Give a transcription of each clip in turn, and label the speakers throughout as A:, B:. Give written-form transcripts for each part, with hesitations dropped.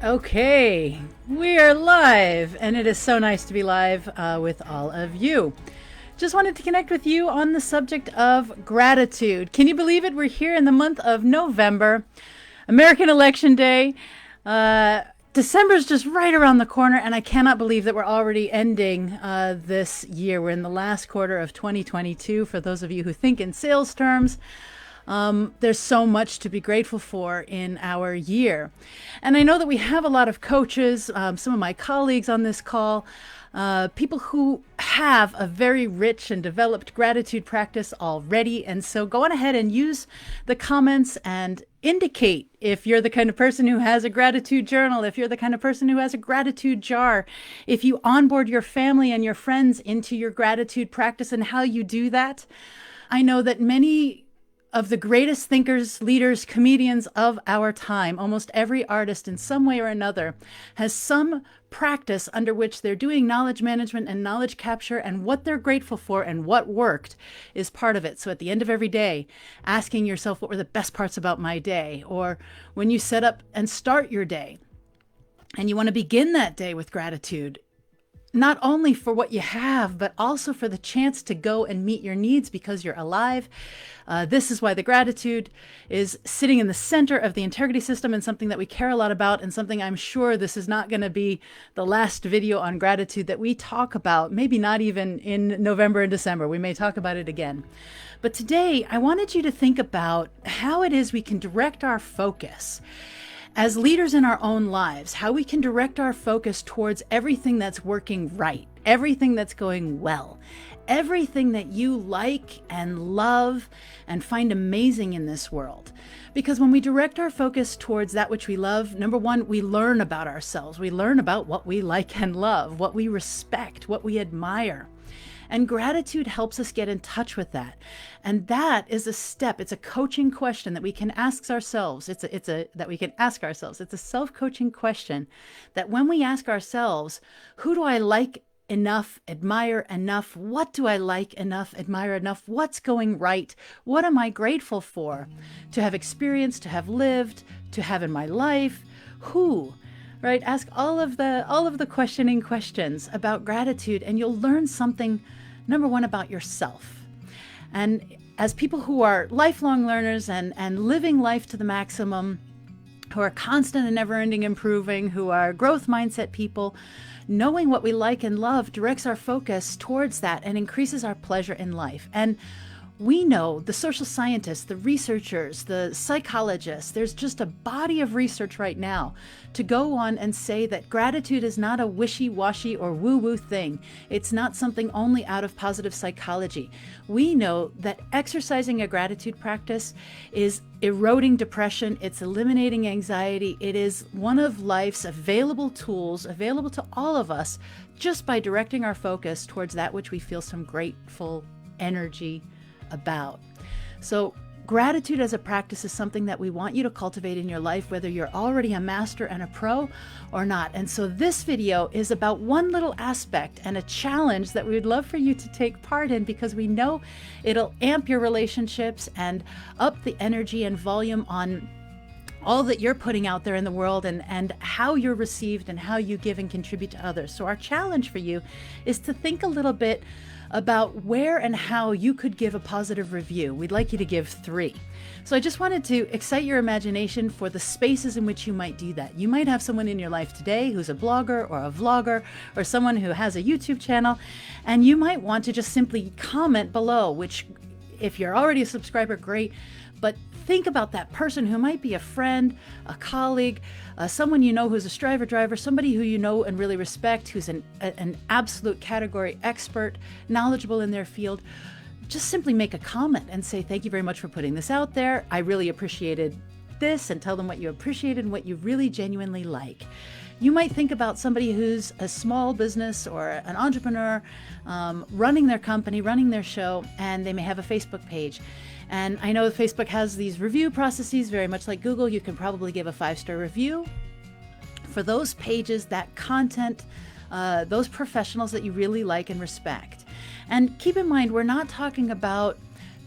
A: Okay, we are live, and it is so nice to be live with all of you. Just wanted to connect with you on the subject of gratitude. Can you believe it? We're here in the month of November, American Election Day. December's just right around the corner, and I cannot believe that we're already ending this year. We're in the last quarter of 2022. For those of you who think in sales terms, there's so much to be grateful for in our year. And I know that we have a lot of coaches, some of my colleagues on this call, people who have a very rich and developed gratitude practice already. And so go on ahead and use the comments and indicate if you're the kind of person who has a gratitude journal, if you're the kind of person who has a gratitude jar, if you onboard your family and your friends into your gratitude practice and how you do that. I know that many of the greatest thinkers, leaders, comedians of our time, almost every artist in some way or another has some practice under which they're doing knowledge management and knowledge capture, and what they're grateful for and what worked is part of it. So at the end of every day, asking yourself, what were the best parts about my day? Or when you set up and start your day and you want to begin that day with gratitude, not only for what you have, but also for the chance to go and meet your needs because you're alive. This is why the gratitude is sitting in the center of the integrity system, and something that we care a lot about, and something I'm sure this is not going to be the last video on gratitude that we talk about, maybe not even in November and December. We may talk about it again. But today, I wanted you to think about how it is we can direct our focus as leaders in our own lives, how we can direct our focus towards everything that's working right, everything that's going well, everything that you like and love and find amazing in this world. Because when we direct our focus towards that which we love, number one, we learn about ourselves. We learn about what we like and love, what we respect, what we admire. And gratitude helps us get in touch with that. And that is a step. It's a coaching question that we can ask ourselves. It's a self-coaching question that when we ask ourselves, who do I like enough, admire enough? What do I like enough, admire enough? What's going right? What am I grateful for to have experienced, to have lived, to have in my life? Who? Right? Ask all of the questioning questions about gratitude, and you'll learn something, number one, about yourself. And as people who are lifelong learners and living life to the maximum, who are constant and never-ending improving, who are growth mindset people, knowing what we like and love directs our focus towards that and increases our pleasure in life. And we know, the social scientists, the researchers, the psychologists, there's just a body of research right now to go on and say that gratitude is not a wishy-washy or woo-woo thing. It's not something only out of positive psychology. We know that exercising a gratitude practice is eroding depression, it's eliminating anxiety, it is one of life's available tools, available to all of us, just by directing our focus towards that which we feel some grateful energy about. So gratitude as a practice is something that we want you to cultivate in your life, whether you're already a master and a pro or not. And so this video is about one little aspect and a challenge that we would love for you to take part in, because we know it'll amp your relationships and up the energy and volume on all that you're putting out there in the world, and how you're received and how you give and contribute to others. So our challenge for you is to think a little bit about where and how you could give a positive review. We'd like you to give 3. So I just wanted to excite your imagination for the spaces in which you might do that. You might have someone in your life today who's a blogger or a vlogger or someone who has a YouTube channel, and you might want to just simply comment below, which if you're already a subscriber, great, but think about that person who might be a friend, a colleague, someone you know who's a Striver driver, somebody who you know and really respect, who's an absolute category expert, knowledgeable in their field. Just simply make a comment and say, thank you very much for putting this out there. I really appreciated this, and tell them what you appreciated and what you really genuinely like. You might think about somebody who's a small business or an entrepreneur, running their company, running their show, and they may have a Facebook page. And I know Facebook has these review processes, very much like Google. You can probably give a 5-star review for those pages, that content, those professionals that you really like and respect. And keep in mind, we're not talking about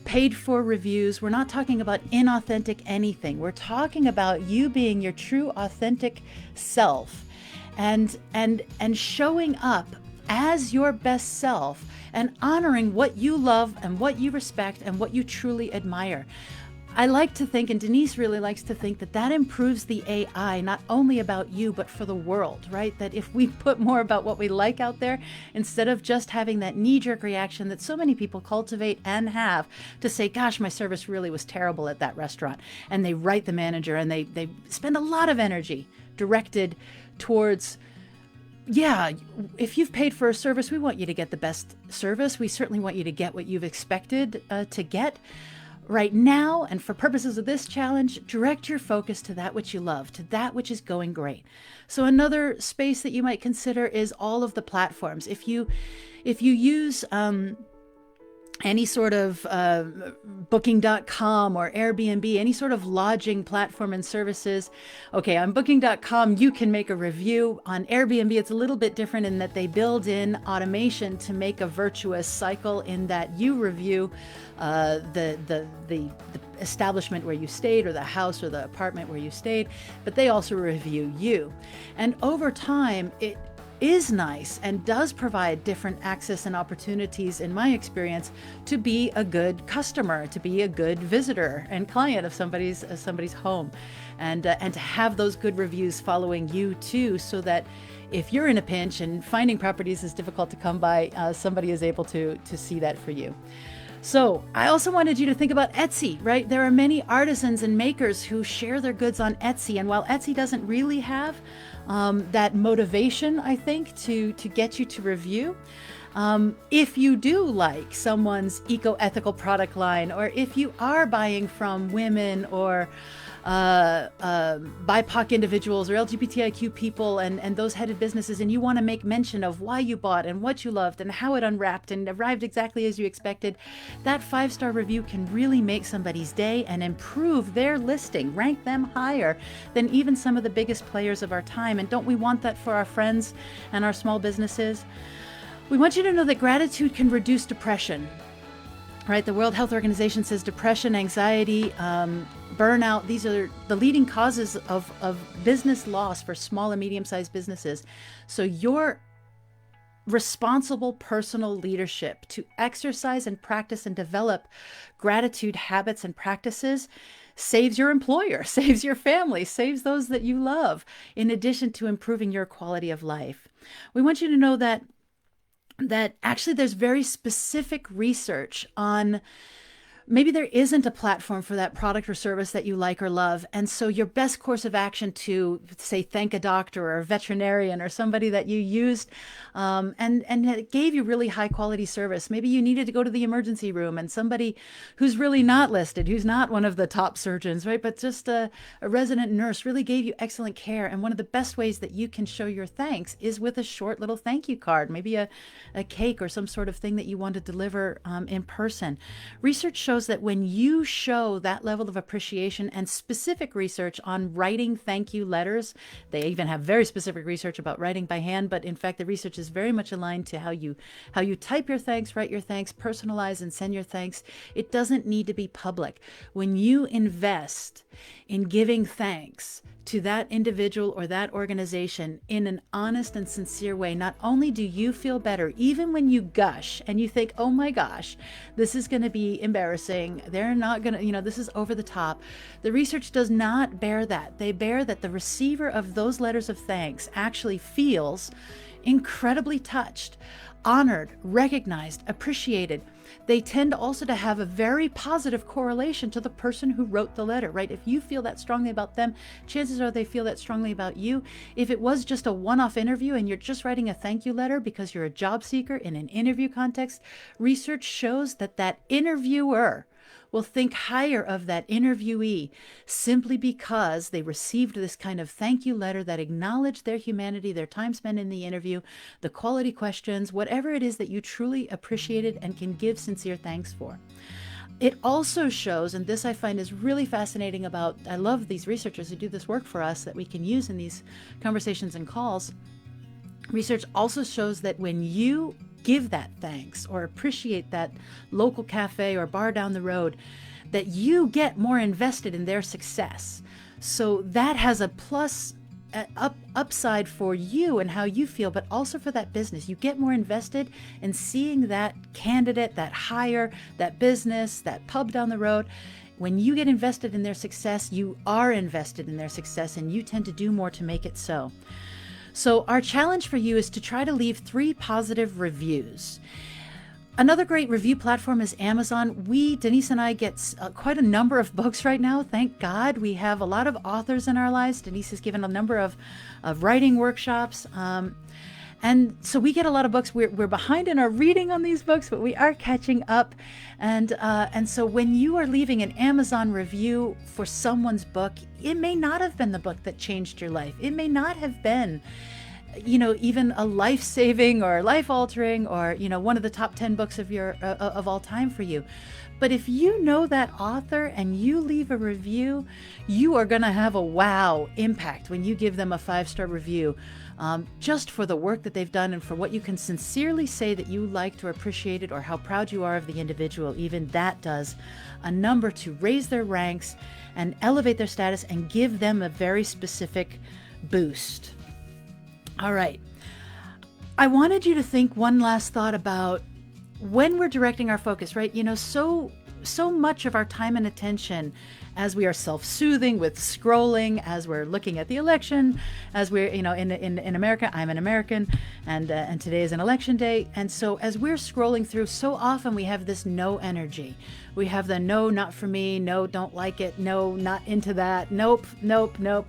A: paid for reviews. We're not talking about inauthentic anything. We're talking about you being your true authentic self and showing up as your best self and honoring what you love and what you respect and what you truly admire. I like to think, and Denise really likes to think, that that improves the AI, not only about you, but for the world, right? That if we put more about what we like out there, instead of just having that knee-jerk reaction that so many people cultivate and have to say, gosh, my service really was terrible at that restaurant. And they write the manager and they spend a lot of energy directed towards, yeah, if you've paid for a service, we want you to get the best service. We certainly want you to get what you've expected to get. Right now, and for purposes of this challenge, direct your focus to that which you love, to that which is going great. So another space that you might consider is all of the platforms. If you use any sort of Booking.com or Airbnb, any sort of lodging platform and services. Okay, on Booking.com, you can make a review. On Airbnb, it's a little bit different in that they build in automation to make a virtuous cycle in that you review the establishment where you stayed or the house or the apartment where you stayed, but they also review you. And over time, it is nice and does provide different access and opportunities, in my experience, to be a good customer, to be a good visitor and client of somebody's home, and to have those good reviews following you too, so that if you're in a pinch and finding properties is difficult to come by, somebody is able to see that for you. So I also wanted you to think about Etsy, right? There are many artisans and makers who share their goods on Etsy. And while Etsy doesn't really have that motivation, I think, to get you to review, if you do like someone's eco-ethical product line, or if you are buying from women or BIPOC individuals or LGBTIQ people and those headed businesses, and you want to make mention of why you bought and what you loved and how it unwrapped and arrived exactly as you expected, that 5-star review can really make somebody's day and improve their listing, rank them higher than even some of the biggest players of our time. And don't we want that for our friends and our small businesses? We want you to know that gratitude can reduce depression. Right, the World Health Organization says depression, anxiety, burnout, these are the leading causes of business loss for small and medium-sized businesses. So your responsible personal leadership to exercise and practice and develop gratitude habits and practices saves your employer, saves your family, saves those that you love, in addition to improving your quality of life. We want you to know that actually there's very specific research on maybe there isn't a platform for that product or service that you like or love. And so your best course of action to, say, thank a doctor or a veterinarian or somebody that you used and it gave you really high quality service. Maybe you needed to go to the emergency room and somebody who's really not listed, who's not one of the top surgeons, right? But just a resident nurse really gave you excellent care. And one of the best ways that you can show your thanks is with a short little thank you card, maybe a cake or some sort of thing that you want to deliver in person. Research shows that when you show that level of appreciation, and specific research on writing thank you letters, they even have very specific research about writing by hand, but in fact the research is very much aligned to how you type your thanks, write your thanks, personalize and send your thanks. It doesn't need to be public. When you invest in giving thanks to that individual or that organization in an honest and sincere way, not only do you feel better, even when you gush and you think, oh my gosh, this is going to be embarrassing, they're not going to, this is over the top. The research does not bear that. They bear that the receiver of those letters of thanks actually feels incredibly touched, honored, recognized, appreciated. They tend also to have a very positive correlation to the person who wrote the letter, right? If you feel that strongly about them, chances are they feel that strongly about you. If it was just a one-off interview and you're just writing a thank you letter because you're a job seeker in an interview context, research shows that that interviewer will think higher of that interviewee simply because they received this kind of thank you letter that acknowledged their humanity, their time spent in the interview, the quality questions, whatever it is that you truly appreciated and can give sincere thanks for. It also shows, and this I find is really fascinating about, I love these researchers who do this work for us that we can use in these conversations and calls. Research also shows that when you give that thanks or appreciate that local cafe or bar down the road, that you get more invested in their success. So that has a plus upside for you and how you feel, but also for that business. You get more invested in seeing that candidate, that hire, that business, that pub down the road. When you get invested in their success, you are invested in their success, and you tend to do more to make it so. So our challenge for you is to try to leave 3 positive reviews. Another great review platform is Amazon. Denise and I get quite a number of books right now. Thank God. We have a lot of authors in our lives. Denise has given a number of writing workshops. And so we get a lot of books. We're behind in our reading on these books, but we are catching up. And so when you are leaving an Amazon review for someone's book, it may not have been the book that changed your life. It may not have been, even a life-saving or life-altering or, one of the top 10 books of all time for you. But if you know that author and you leave a review, you are going to have a wow impact when you give them a 5-star review, just for the work that they've done and for what you can sincerely say that you liked or appreciated, or how proud you are of the individual. Even that does a number to raise their ranks and elevate their status and give them a very specific boost. All right. I wanted you to think one last thought about when we're directing our focus, right? So much of our time and attention, as we are self-soothing with scrolling, as we're looking at the election, as we're, in America, I'm an American, and today is an election day. And so as we're scrolling through, so often we have this no energy. We have the no, not for me, no, don't like it, no, not into that, nope,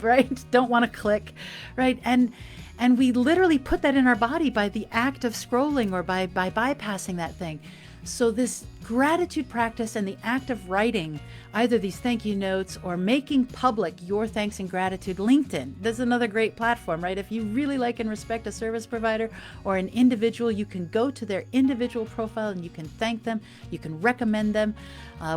A: right? Don't want to click, right? And we literally put that in our body by the act of scrolling or by bypassing that thing. So this gratitude practice and the act of writing either these thank you notes or making public your thanks and gratitude. LinkedIn, that's another great platform, right? If you really like and respect a service provider or an individual, you can go to their individual profile and you can thank them. You can recommend them.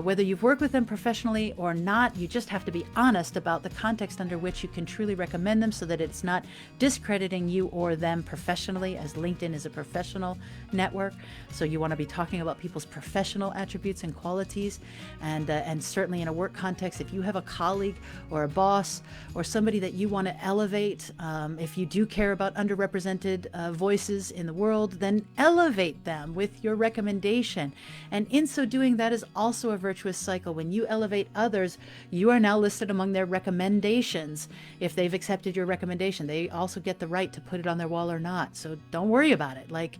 A: Whether you've worked with them professionally or not, you just have to be honest about the context under which you can truly recommend them so that it's not discrediting you or them professionally, as LinkedIn is a professional network. So you want to be talking about people's professional attributes and qualities. And certainly in a work context, if you have a colleague or a boss or somebody that you want to elevate, if you do care about underrepresented voices in the world, then elevate them with your recommendation. And in so doing, that is also a virtuous cycle. When you elevate others, you are now listed among their recommendations. If they've accepted your recommendation, they also get the right to put it on their wall or not. So don't worry about it. Like,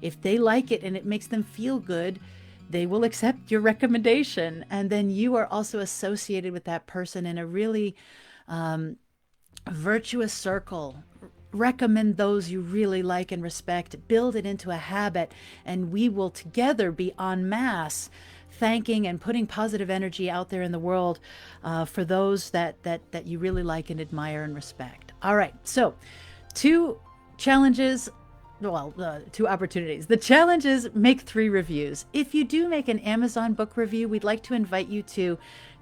A: if they like it and it makes them feel good, they will accept your recommendation. And then you are also associated with that person in a really virtuous circle. Recommend those you really like and respect, build it into a habit, and we will together be en masse thanking and putting positive energy out there in the world for those that you really like and admire and respect. All right, so 2 challenges. Well, 2 opportunities. The challenge is make 3 reviews. If you do make an Amazon book review, we'd like to invite you to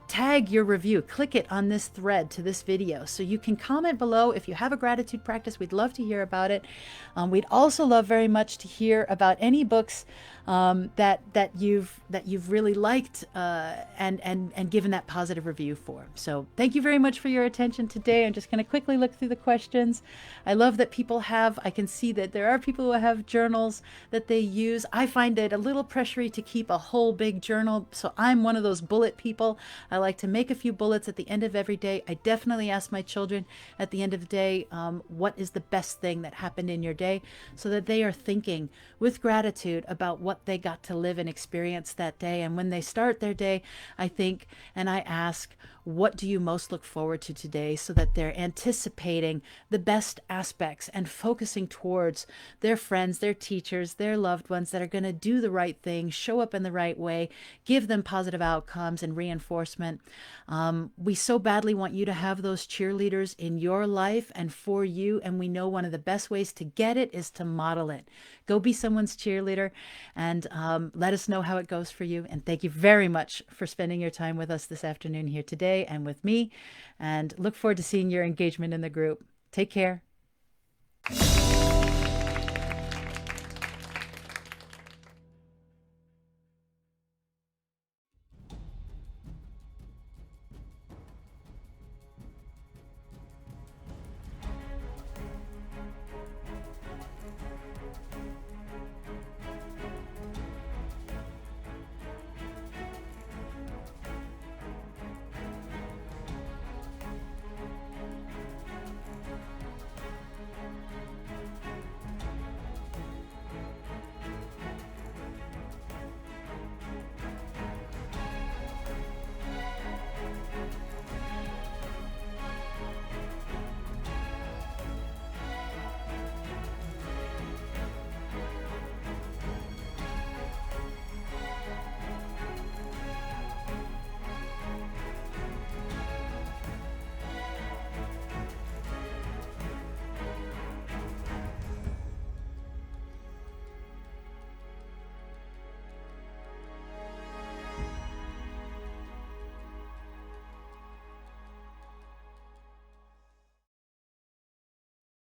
A: tag your review. Click it on this thread to this video. So you can comment below. If you have a gratitude practice, we'd love to hear about it. We'd also love very much to hear about any books that you've really liked and given that positive review for. So thank you very much for your attention today. I'm just going to quickly look through the questions. I love that people have, I can see that there are people who have journals that they use. I find it a little pressury to keep a whole big journal. So I'm one of those bullet people. I like to make a few bullets at the end of every day. I definitely ask my children at the end of the day, what is the best thing that happened in your day, so that they are thinking with gratitude about what they got to live and experience that day. And when they start their day, I think and I ask, what do you most look forward to today, so that they're anticipating the best aspects and focusing towards their friends, their teachers, their loved ones that are going to do the right thing, show up in the right way, give them positive outcomes and reinforcement. We so badly want you to have those cheerleaders in your life and for you. And we know one of the best ways to get it is to model it. Go be someone's cheerleader and let us know how it goes for you. And thank you very much for spending your time with us this afternoon here today and with me. And look forward to seeing your engagement in the group. Take care.